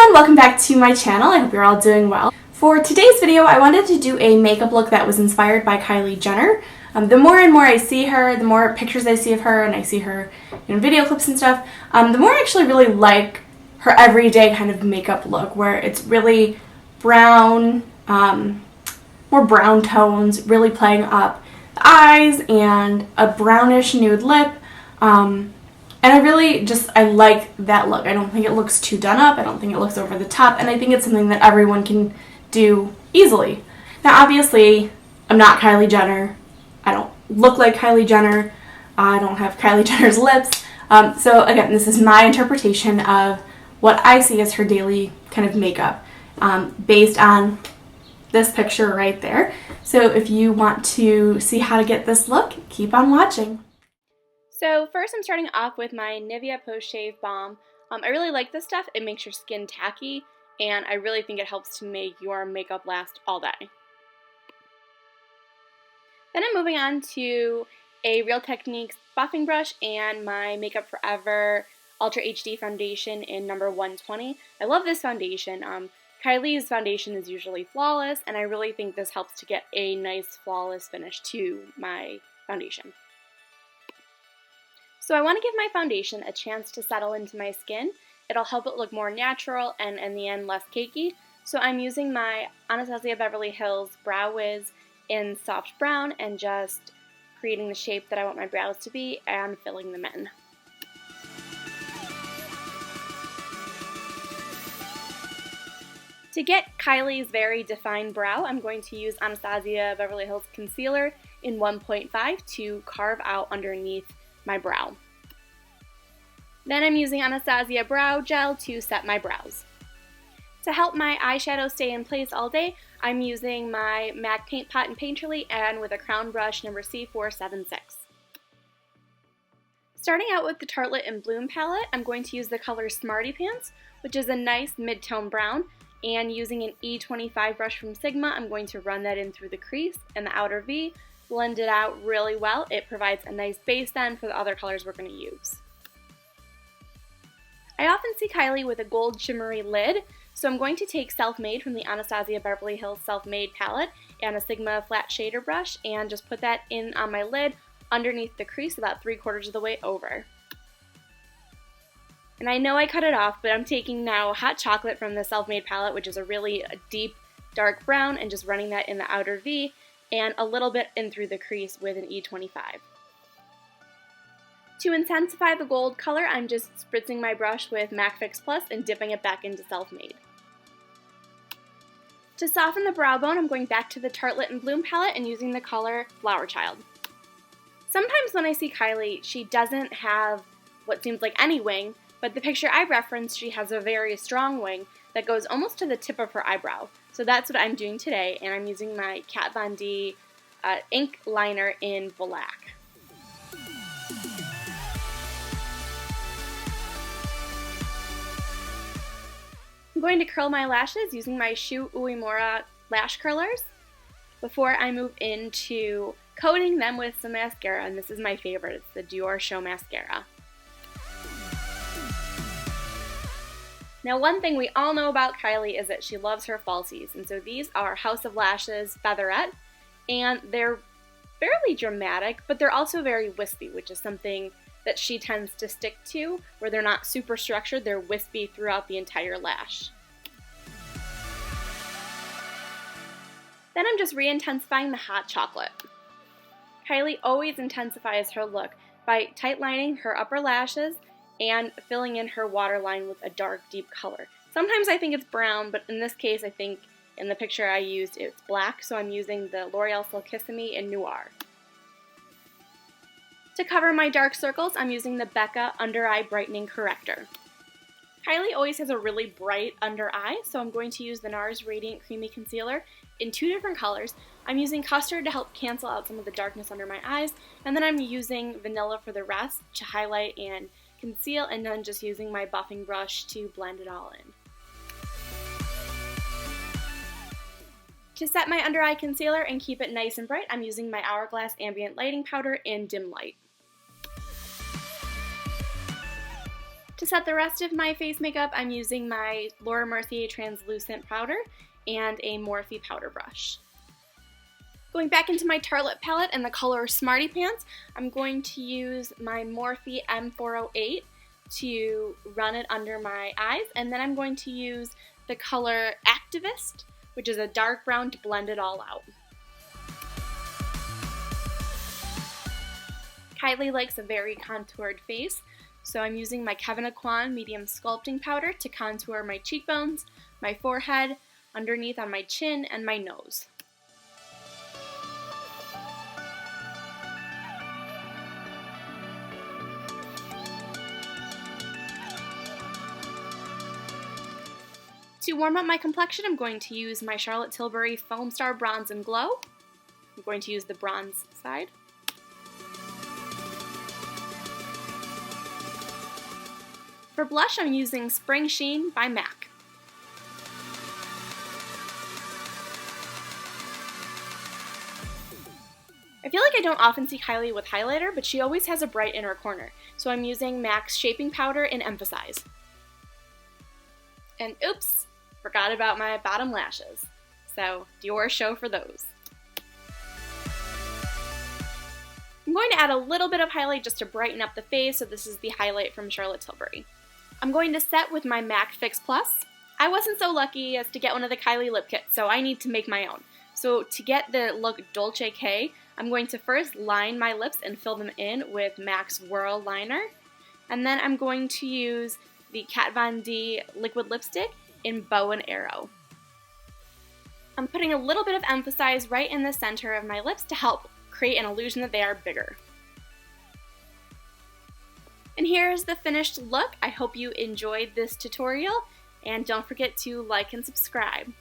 everyone, welcome back to my channel. I hope you're all doing well. For today's video, I wanted to do a makeup look that was inspired by Kylie Jenner. The more and more I see her, the more pictures I see of her, and I see her in video clips and stuff, the more I actually really like her everyday kind of makeup look, where it's really brown, more brown tones, really playing up the eyes and a brownish nude lip. And I like that look. I don't think it looks too done up. I don't think it looks over the top. And I think it's something that everyone can do easily. Now, obviously, I'm not Kylie Jenner. I don't look like Kylie Jenner. I don't have Kylie Jenner's lips. So again, this is my interpretation of what I see as her daily kind of makeup based on this picture right there. So if you want to see how to get this look, keep on watching. So first I'm starting off with my Nivea Post-Shave Balm. I really like this stuff. It makes your skin tacky, and I really think it helps to make your makeup last all day. Then I'm moving on to a Real Techniques buffing brush and my Makeup Forever Ultra HD foundation in number 120. I love this foundation. Kylie's foundation is usually flawless, and I really think this helps to get a nice flawless finish to my foundation. So I want to give my foundation a chance to settle into my skin. It'll help it look more natural and in the end less cakey. So I'm using my Anastasia Beverly Hills Brow Wiz in soft brown and just creating the shape that I want my brows to be and filling them in. To get Kylie's very defined brow, I'm going to use Anastasia Beverly Hills Concealer in 1.5 to carve out underneath my brow. Then I'm using Anastasia Brow Gel to set my brows. To help my eyeshadow stay in place all day, I'm using my MAC Paintpot and Painterly and with a crown brush number C476. Starting out with the Tartelette and Bloom palette, I'm going to use the color Smarty Pants, which is a nice mid-tone brown, and using an E25 brush from Sigma, I'm going to run that in through the crease and the outer V, blend it out really well. It provides a nice base then for the other colors we're going to use. I often see Kylie with a gold shimmery lid, so I'm going to take Self-Made from the Anastasia Beverly Hills Self-Made palette and a Sigma flat shader brush and just put that in on my lid underneath the crease about 3/4 of the way over. And I know I cut it off, but I'm taking now Hot Chocolate from the Self-Made palette, which is a really deep dark brown, and just running that in the outer V and a little bit in through the crease with an E25. To intensify the gold color, I'm just spritzing my brush with MAC Fix Plus and dipping it back into Self-Made. To soften the brow bone, I'm going back to the Tartelette and Bloom palette and using the color Flower Child. Sometimes when I see Kylie, she doesn't have what seems like any wing, but the picture I referenced, she has a very strong wing that goes almost to the tip of her eyebrow. So that's what I'm doing today, and I'm using my Kat Von D ink liner in black. I'm going to curl my lashes using my Shu Uemura lash curlers before I move into coating them with some mascara, and this is my favorite. It's the Diorshow Mascara. Now, one thing we all know about Kylie is that she loves her falsies, and so these are House of Lashes Featherette, and they're fairly dramatic, but they're also very wispy, which is something that she tends to stick to, where they're not super structured, they're wispy throughout the entire lash. Then I'm just re-intensifying the Hot Chocolate. Kylie always intensifies her look by tight lining her upper lashes and filling in her waterline with a dark, deep color. Sometimes I think it's brown, but in this case I think in the picture I used it's black, so I'm using the L'Oreal Silkissimee in Noir. To cover my dark circles, I'm using the Becca Under Eye Brightening Corrector. Kylie always has a really bright under eye, so I'm going to use the NARS Radiant Creamy Concealer in 2 different colors. I'm using Custard to help cancel out some of the darkness under my eyes, and then I'm using Vanilla for the rest to highlight and conceal, and then just using my buffing brush to blend it all in. To set my under eye concealer and keep it nice and bright, I'm using my Hourglass Ambient Lighting Powder in Dim Light. To set the rest of my face makeup, I'm using my Laura Mercier translucent powder and a Morphe powder brush. Going back into my Tartelette palette and the color Smarty Pants, I'm going to use my Morphe M408 to run it under my eyes, and then I'm going to use the color Activist, which is a dark brown, to blend it all out. Kylie likes a very contoured face, so I'm using my Kevyn Aucoin medium sculpting powder to contour my cheekbones, my forehead, underneath on my chin, and my nose. To warm up my complexion, I'm going to use my Charlotte Tilbury Filmstar Bronze and Glow. I'm going to use the bronze side. For blush, I'm using Springsheen by MAC. I feel like I don't often see Kylie with highlighter, but she always has a bright inner corner, so I'm using MAC's Shaping Powder in Emphasize. And oops, forgot about my bottom lashes. So Diorshow for those. I'm going to add a little bit of highlight just to brighten up the face, so this is the highlight from Charlotte Tilbury. I'm going to set with my MAC Fix Plus. I wasn't so lucky as to get one of the Kylie lip kits, so I need to make my own. So to get the look Dolce K, I'm going to first line my lips and fill them in with MAC's Whirl Liner. And then I'm going to use the Kat Von D liquid lipstick in Bow and Arrow. I'm putting a little bit of Emphasize right in the center of my lips to help create an illusion that they are bigger. And here's the finished look. I hope you enjoyed this tutorial, and don't forget to like and subscribe.